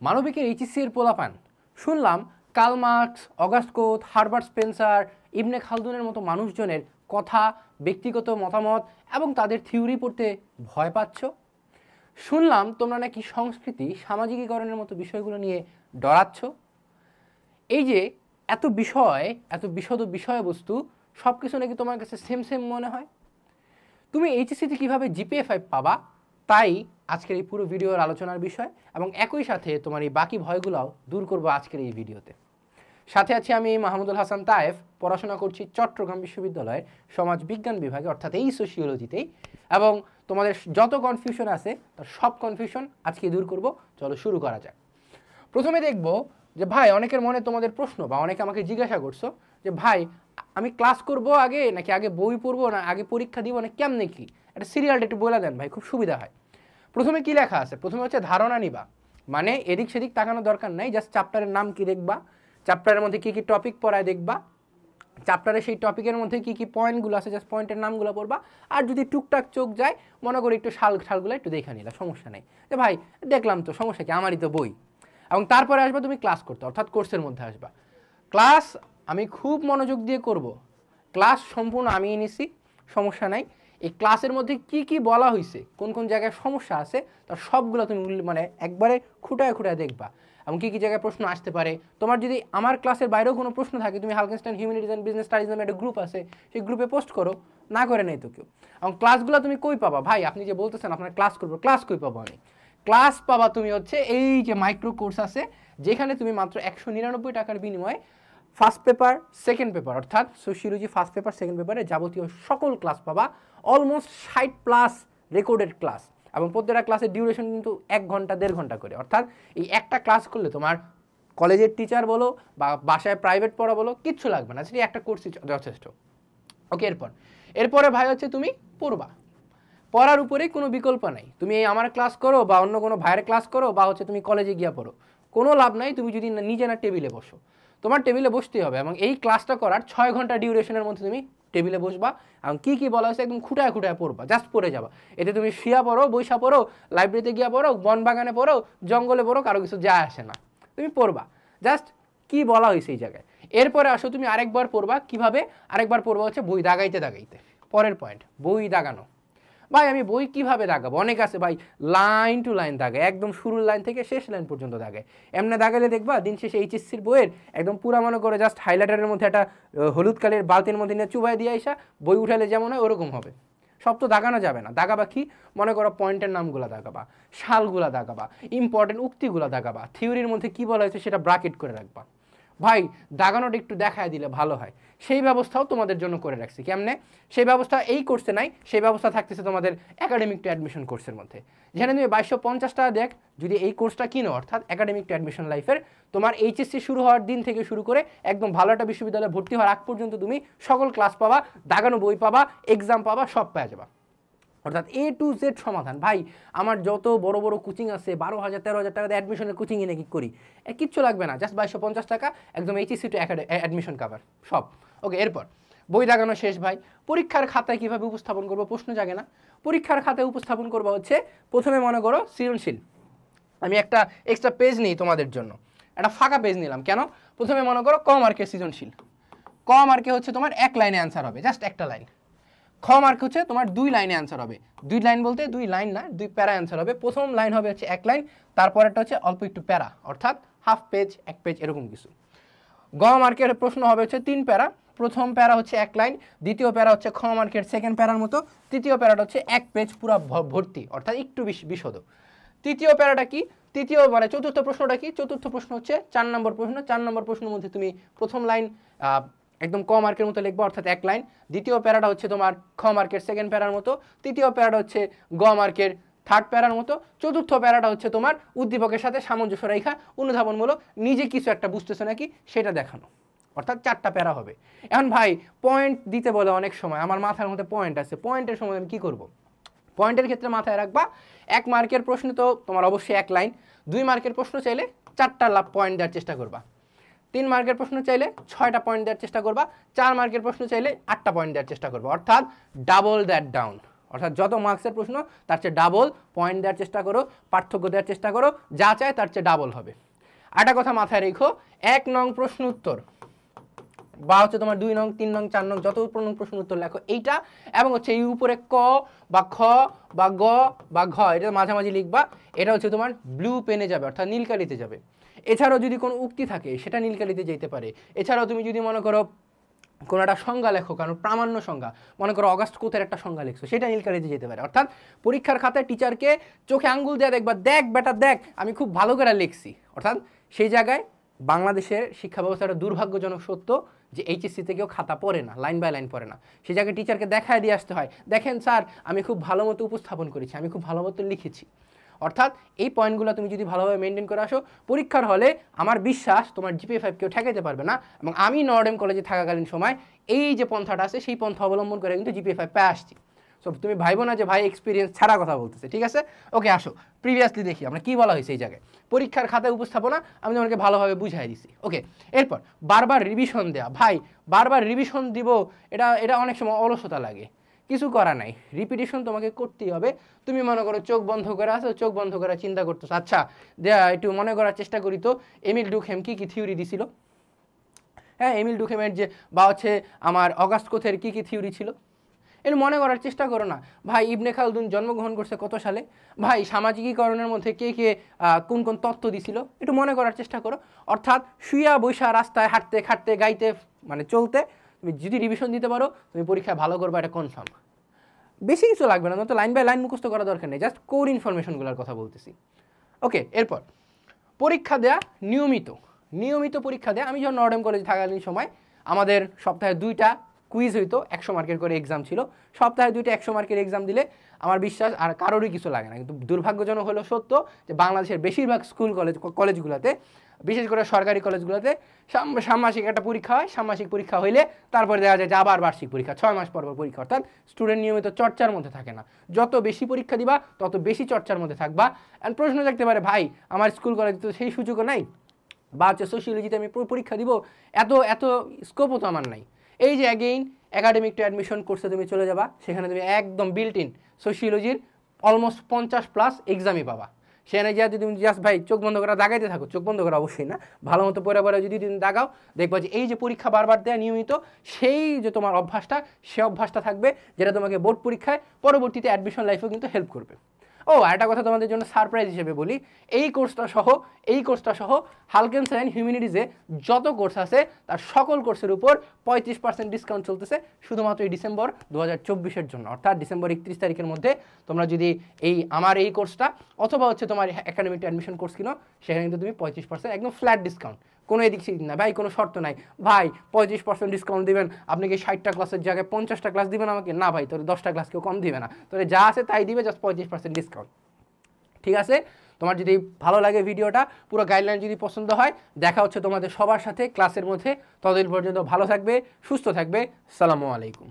মানবিকের HSC এর পোলাপান শুনলাম Karl Marx, August Comte, Herbert Spencer, Ibn খালদুনের মতো মানুষজনের কথা, ব্যক্তিগত মতামত এবং তাদের থিওরি পড়তে ভয় পাচ্ছ। শুনলাম তোমরা নাকি সংস্কৃতি, সামাজিকীকরণের মতো বিষয়গুলো নিয়ে ডরাচ্ছ। এই যে এত বিষয়, এত বিশদ বিষয়বস্তু সব কিছু নাকি তোমার কাছে সেম সেম মনে হয়। তুমি এইচএসসিতে কীভাবে জিপিএ 5 পাবা, তাই আজকের এই পুরো ভিডিওর আলোচনার বিষয়, এবং একই সাথে তোমার এই বাকি ভয়গুলোও দূর করবো আজকের এই ভিডিওতে। সাথে আছি আমি মাহমুদুল হাসান তায়েফ, পড়াশোনা করছি চট্টগ্রাম বিশ্ববিদ্যালয়ের সমাজ বিজ্ঞান বিভাগে, অর্থাৎ এই সোশিওলজিতেই, এবং তোমাদের যত কনফিউশন আছে তার সব কনফিউশন আজকে দূর করব। চলো শুরু করা যাক। প্রথমে দেখব যে ভাই, অনেকের মনে তোমাদের প্রশ্ন বা অনেকে আমাকে জিজ্ঞাসা করছো যে ভাই আমি ক্লাস করব আগে নাকি আগে বই পড়বো না আগে পরীক্ষা দিব না কেমনে কি, একটা সিরিয়ালটা একটু বলে দেন ভাই, খুব সুবিধা হয়। প্রথমে কি লেখা আছে? প্রথমে হচ্ছে ধারণা নিবা, মানে এদিক সেদিক তাকানোর দরকার নাই, জাস্ট চ্যাপ্টারের নাম কি দেখবা, চ্যাপ্টারের মধ্যে কী কী টপিক পড়ায় দেখবা, চ্যাপ্টারে সেই টপিকের মধ্যে কী কী পয়েন্টগুলো আছে জাস্ট পয়েন্টের নামগুলো পড়বা। আর যদি টুকটাক চোখ যায় মনে করি একটু শালগুলো একটু দেখে নিলা, সমস্যা নেই, যে ভাই দেখলাম তো সমস্যা কি, আমারই তো বই। এবং তারপরে আসবা তুমি ক্লাস করতে, অর্থাৎ কোর্সের মধ্যে আসবা। ক্লাস আমি খুব মনোযোগ দিয়ে করব, ক্লাস সম্পূর্ণ আমি নিছি, সমস্যা নাই। এই ক্লাসের মধ্যে কি কি বলা হয়েছে, কোন কোন জায়গায় সমস্যা আছে, তার সবগুলো তুমি মানে একবারে খুঁটায় খুঁটায় দেখবা, এবং কী কী জায়গায় প্রশ্ন আসতে পারে। তোমার যদি আমার ক্লাসের বাইরেও কোনো প্রশ্ন থাকে, তুমি হালকেনস্টাইন হিউম্যানিটিজ অ্যান্ড বিজনেস স্টাডিজ নামে একটা গ্রুপ আছে, সেই গ্রুপে পোস্ট করো, না করে নেই তো কেউ। এবং ক্লাসগুলো তুমি কই পাবা ভাই? আপনি যে বলতেছেন আপনার ক্লাস করবো, ক্লাস কই পাবো আমি? ক্লাস পাবা তুমি হচ্ছে এই যে মাইক্রো কোর্স আছে, যেখানে তুমি মাত্র 199 টাকার বিনিময়ে ফার্স্ট পেপার, সেকেন্ড পেপার, অর্থাৎ সোশিওলজি ফার্স্ট পেপার, সেকেন্ড পেপারে যাবতীয় সকল ক্লাস পাবা। অলমোস্ট 60+ রেকর্ডেড ক্লাস, এবং প্রত্যেকটা ক্লাসের ডিউরেশন কিন্তু 1 ঘন্টা 1.5 ঘন্টা করে। অর্থাৎ এই একটা ক্লাস করলে তোমার কলেজের টিচার বলো বা বাসায় প্রাইভেট পড়া বলো কিচ্ছু লাগবে না, সেটি একটা কোর্সই যথেষ্ট। ওকে, এরপরে ভাই হচ্ছে তুমি পড়বা, পড়ার উপরেই কোনো বিকল্প নাই। তুমি এই আমার ক্লাস করো বা অন্য কোনো ভাইয়ের ক্লাস করো বা হচ্ছে তুমি কলেজে গিয়া পড়ো, কোনো লাভ নাই তুমি যদি নিজে না টেবিলে বসো। তোমার টেবিলে বসতেই হবে, এবং এই ক্লাসটা করার 6 ঘন্টা ডিউরেশনের মধ্যে তুমি টেবিলে বসবা, এবং কী কী বলা হয়েছে একদম খুঁটায় খুঁটায় পড়বা, জাস্ট পড়ে যাবা। এতে তুমি শুয়া পড়ো, বৈশা পড়ো, লাইব্রেরিতে গিয়া পড়ো, বন বাগানে পড়ো, জঙ্গলে পড়ো, কারো কিছু যায় আসে না, তুমি পড়বা জাস্ট কি বলা হয়েছে এই জায়গায়। এরপরে আসো তুমি আরেকবার পড়বা, কিভাবে আরেকবার পড়বা হচ্ছে বই দাগাইতে দাগাইতে। পরের পয়েন্ট, বই দাগানো। ভাই আমি বই কিভাবে দাগাবো? অনেক আছে ভাই লাইন টু লাইন দাগায়, একদম শুরুর লাইন থেকে শেষ লাইন পর্যন্ত দাগায়। এমনি দাগালে দেখবা দিন শেষে এইচএসসির বইয়ের একদম পুরা মনে করে জাস্ট হাইলাইটারের মধ্যে একটা হলুদ কালির বালতির মধ্যে নিয়ে চুবাই দিয়ে আসা, বই উঠালে যেমন হয় ওরকম হবে। সব তো দাগানো যাবে না। দাগাবা কি? মনে করো পয়েন্টের নামগুলো দাগাবা, শালগুলা দাগাবা, ইম্পর্টেন্ট উক্তিগুলো দাগাবা, থিওরির মধ্যে কী বলা হয়েছে সেটা ব্রাকেট করে রাখবা। ভাই দাগানোটা একটু দেখায় দিলে ভালো হয়, সেই ব্যবস্থাও তোমাদের জন্য করে রাখছি। কেমনে? সেই ব্যবস্থা এই কোর্সে নাই, সেই ব্যবস্থা থাকতেছে তোমাদের একাডেমিক টু অ্যাডমিশন কোর্সের মধ্যে, যেখানে তুমি 2250 টাকা দেখ যদি এই কোর্সটা কিনো, অর্থাৎ একাডেমিক টু অ্যাডমিশন লাইফের, তোমার এইচএসসি শুরু হওয়ার দিন থেকে শুরু করে একদম ভালো একটা বিশ্ববিদ্যালয়ে ভর্তি হওয়ার আগ পর্যন্ত তুমি সকল ক্লাস পাবা, দাগানো বই পাবা, এক্সাম পাবা, সব পেয়ে যাবা। অর্থাৎ A to Z সমাধান। ভাই আমার যত বড় বড় কোচিং আছে 12,000 13,000 টাকা দিয়ে অ্যাডমিশনের কোচিং এনে কি করি, কিচ্ছু লাগবে না, জাস্ট 2250 টাকা একদম এইচএসসি টু অ্যাডমিশন কাভার সব। ওকে, এরপর বই দাগানো শেষ ভাই। পরীক্ষার খাতায় কীভাবে উপস্থাপন করবো প্রশ্ন জাগে না? পরীক্ষার খাতায় উপস্থাপন করবো হচ্ছে প্রথমে মনে করো সৃজনশীল, আমি একটা এক্সট্রা পেজ নিই তোমাদের জন্য, একটা ফাঁকা পেজ নিলাম। কেন? প্রথমে মনে করো ক মার্কের সৃজনশীল, ক মার্কে হচ্ছে তোমার 1 লাইনে অ্যান্সার হবে, জাস্ট একটা লাইন। খ মার্ক হচ্ছে তোমার 2 লাইনে অ্যান্সার হবে, 2 লাইন বলতে 2 লাইন না, 2 প্যারা অ্যান্সার হবে। প্রথম লাইন হবে হচ্ছে 1 লাইন, তারপরেরটা হচ্ছে অল্প একটু প্যারা, অর্থাৎ হাফ পেজ 1 পেজ এরকম কিছু। গ মার্কের প্রশ্ন হবে হচ্ছে 3 প্যারা, প্রথম প্যারা হচ্ছে 1 লাইন, দ্বিতীয় প্যারা হচ্ছে খ মার্কের সেকেন্ড প্যারার মতো, তৃতীয় প্যারাটা হচ্ছে 1 পেজ পুরো ভর্তি, অর্থাৎ একটু বিশদ। তৃতীয় প্যারাটা কি? মানে চতুর্থ প্রশ্নটা কি? চতুর্থ প্রশ্ন হচ্ছে 4 নম্বর প্রশ্ন। 4 নম্বর প্রশ্নের মধ্যে তুমি প্রথম লাইন একদম ক মার্কের মতো লিখবো, অর্থাৎ 1 লাইন। দ্বিতীয় প্যারাটা হচ্ছে তোমার খ মার্কের সেকেন্ড প্যারার মতো, তৃতীয় প্যারাটা হচ্ছে গ মার্কের থার্ড প্যারার মতো, চতুর্থ প্যারাটা হচ্ছে তোমার উদ্দীপকের সাথে সামঞ্জস্য রেখা অনুধাবনমূলক নিজে কিছু একটা বুঝতেছে নাকি সেটা দেখানো, অর্থাৎ 4টা প্যারা হবে। এখন ভাই পয়েন্ট দিতে বলে অনেক সময়, আমার মাথার মধ্যে পয়েন্ট আছে, পয়েন্টের সময় আমি কী করবো? পয়েন্টের ক্ষেত্রে মাথায় রাখবা 1 মার্কের প্রশ্ন তো তোমার অবশ্যই 1 লাইন, 2 মার্কের প্রশ্ন চাইলে 4টা পয়েন্ট দেওয়ার চেষ্টা করবা, 3 মার্কের প্রশ্ন চাইলে 6টা পয়েন্ট দেওয়ার চেষ্টা করবা, 4 মার্কের প্রশ্ন চাইলে 8টা পয়েন্ট দেওয়ার চেষ্টা করবা, অর্থাৎ ডাবল দ্যাট ডাউন। অর্থাৎ যত মার্কসের প্রশ্ন তার চেয়ে ডাবল পয়েন্ট দেওয়ার চেষ্টা করো, পার্থক্য দেওয়ার চেষ্টা করো, যা চায় তার চেয়ে ডাবল হবে। একটা কথা মাথায় রেখো, 1 নং প্রশ্ন উত্তর বা হচ্ছে তোমার 2 নং 3 নং 4 নং যত নং প্রশ্ন উত্তর লেখো এইটা, এবং হচ্ছে এই উপরে ক বা খ বা গ বা ঘ এটা মাঝামাঝি লিখবা, এটা হচ্ছে তোমার ব্লু পেনে যাবে অর্থাৎ নীলকালিতে যাবে। এছাড়াও যদি কোনো উক্তি থাকে সেটা নীলকালিতে যেতে পারে। এছাড়াও তুমি যদি মনে করো কোনো একটা সংজ্ঞা লেখো, কারণ প্রামাণ্য সংজ্ঞা, মনে করো অগাস্ট কোথের একটা সংজ্ঞা লিখছো, সেটা নীলকালিতে যেতে পারে। অর্থাৎ পরীক্ষার খাতায় টিচারকে চোখে আঙ্গুল দিয়ে দেখবা, দেখ বেটা দেখ আমি খুব ভালো করে লিখছি। অর্থাৎ সেই জায়গায় বাংলাদেশের শিক্ষা ব্যবস্থাটা দুর্ভাগ্যজনক সত্য যে এইচএসসিতে কেউ খাতা পড়ে না, লাইন বাই লাইন পড়ে না। সেই জায়গায় টিচারকে দেখায় দিয়ে আসতে হয়, দেখেন স্যার আমি খুব ভালো মতো উপস্থাপন করেছি, আমি খুব ভালো মতো লিখেছি। অর্থাৎ এই পয়েন্টগুলো তুমি যদি ভালোভাবে মেনটেন করে আসো পরীক্ষার হলে, আমার বিশ্বাস তোমার জিপিএ 5 কেউ ঠেকাইতে পারবে না। এবং আমি নর্ডেম কলেজে থাকাকালীন সময় এই যে পন্থাটা আছে সেই পন্থা অবলম্বন করে কিন্তু জিপিএ 5 পেয়ে আসছি। সো তুমি ভাইবো না যে ভাই এক্সপিরিয়েন্স ছাড়া কথা বলতেছে, ঠিক আছে? ওকে, আসো প্রিভিয়াসলি দেখি আমরা কি বলা হয়েছে এই জায়গায়। পরীক্ষার খাতায় উপস্থাপনা আমি তোমাকে ভালোভাবে বুঝাই দিছি। ওকে, এরপর বারবার রিভিশন দেওয়া। ভাই বারবার রিভিশন দিব, এটা অনেক সময় অলসতা লাগে, কিছু করা নাই, রিপিটিশন তোমাকে করতেই হবে। তুমি মনে করো চোখ বন্ধ করে আসো, চোখ বন্ধ করে চিন্তা করতেছো, আচ্ছা একটু মনে করার চেষ্টা করি তো এমিল ডুরখেম কি থিওরি দিছিল। হ্যাঁ, এমিল ডুরখেমের যে বা হচ্ছে আমার অগাস্ট কোথের কি থিওরি ছিল, এর মনে করার চেষ্টা করো না। ভাই ইবনে খালদুন জন্মগ্রহণ করছে কত সালে, ভাই সামাজিকীকরণের মধ্যে কে কে কোন কোন তত্ত্ব দিছিল, একটু মনে করার চেষ্টা করো। অর্থাৎ শুয়া বৈশা রাস্তায় হাঁটতে খাটতে গাইতে মানে চলতে তুমি যদি রিভিশন দিতে পারো তুমি পরীক্ষায় ভালো করবে, এটা কনফার্ম। বেশি কিছু লাগবে না, তো লাইন বাই লাইন মুখস্থ করা দরকার নেই, জাস্ট কোর ইনফরমেশনগুলোর কথা বলতেছি। ওকে, এরপর পরীক্ষা দেয়া নিয়মিত পরীক্ষা দেয়া। আমি যখন নর্ডেম কলেজে থাকাকালীন সময় আমাদের সপ্তাহে 2টা কুইজ হইতো, 100 মার্কের করে এক্সাম ছিল। সপ্তাহে 2টা 100 মার্কের এক্সাম দিলে আমার বিশ্বাস আর কারোরই কিছু লাগে না। কিন্তু দুর্ভাগ্যজনক হলো সত্য যে বাংলাদেশের বেশিরভাগ স্কুল কলেজগুলোতে, বিশেষ করে সরকারি কলেজগুলোতে ষান্মাসিক একটা পরীক্ষা হয়। ষান্মাসিক পরীক্ষা হইলে তারপরে দেখা যায় যে আবার বার্ষিক পরীক্ষা, 6 মাস পর পরীক্ষা। অর্থাৎ স্টুডেন্ট নিয়মিত চর্চার মধ্যে থাকে না। যত বেশি পরীক্ষা দিবা তত বেশি চর্চার মধ্যে থাকবা। অ্যান্ড প্রশ্ন থাকতে পারে, ভাই আমার স্কুল কলেজে তো সেই সুযোগও নাই, বা হচ্ছে সোশিওলজিতে আমি পরীক্ষা দিব, এত স্কোপও তো আমার নাই। এই যে অ্যাগেইন একাডেমিক টু অ্যাডমিশন কোর্সে তুমি চলে যাবা, সেখানে তুমি একদম বিল্ট ইন সোশিওলজির অলমোস্ট 50+ এক্সামই পাবা। সেখানে যা যদি তুমি জাস্ট ভাই চোখ বন্ধ করা দাগাইতে থাকো, চোখ বন্ধ করা অবশ্যই না, ভালো মতো পরে যদি তুমি দাগাও দেখবা যে এই যে পরীক্ষা বারবার দেয়া নিয়মিত, সেই যে তোমার অভ্যাসটা, সে অভ্যাসটা থাকবে যেটা তোমাকে বোর্ড পরীক্ষায় পরবর্তীতে অ্যাডমিশন লাইফেও কিন্তু হেল্প করবে। ও আরেকটা কথা তোমাদের জন্য সারপ্রাইজ হিসেবে বলি, এই কোর্সটা সহ হালকেন্স অ্যান্ড হিউম্যানিটিজে যত কোর্স আছে তার সকল কোর্সের উপর 35% ডিসকাউন্ট চলতেছে শুধুমাত্র এই ডিসেম্বর 2024-এর জন্য। অর্থাৎ ডিসেম্বর 31 তারিখের মধ্যে তোমরা যদি আমার এই কোর্সটা অথবা হচ্ছে তোমার একাডেমিক অ্যাডমিশন কোর্স কিনো, সেখানে কিন্তু তুমি 35% একদম ফ্ল্যাট ডিসকাউন্ট, কোনো এদিক সেদিক না ভাই, কোনো শর্ত নাই। ভাই 35% ডিসকাউন্ট দিবেন, আপনি কি 60টা ক্লাসের জায়গায় 50টা ক্লাস দিবেন আমাকে? না ভাই, তোর 10টা ক্লাস কেউ কম দিবে না, তোর যা আছে তাই দিবে, জাস্ট 35% ডিসকাউন্ট। ঠিক আছে, তোমার যদি ভালো লাগে ভিডিওটা, পুরো গাইডলাইন যদি পছন্দ হয়, দেখা হচ্ছে তোমাদের সবার সাথে ক্লাসের মধ্যে। ততদিন পর্যন্ত ভালো থাকবে, সুস্থ থাকবে। আসসালামু আলাইকুম।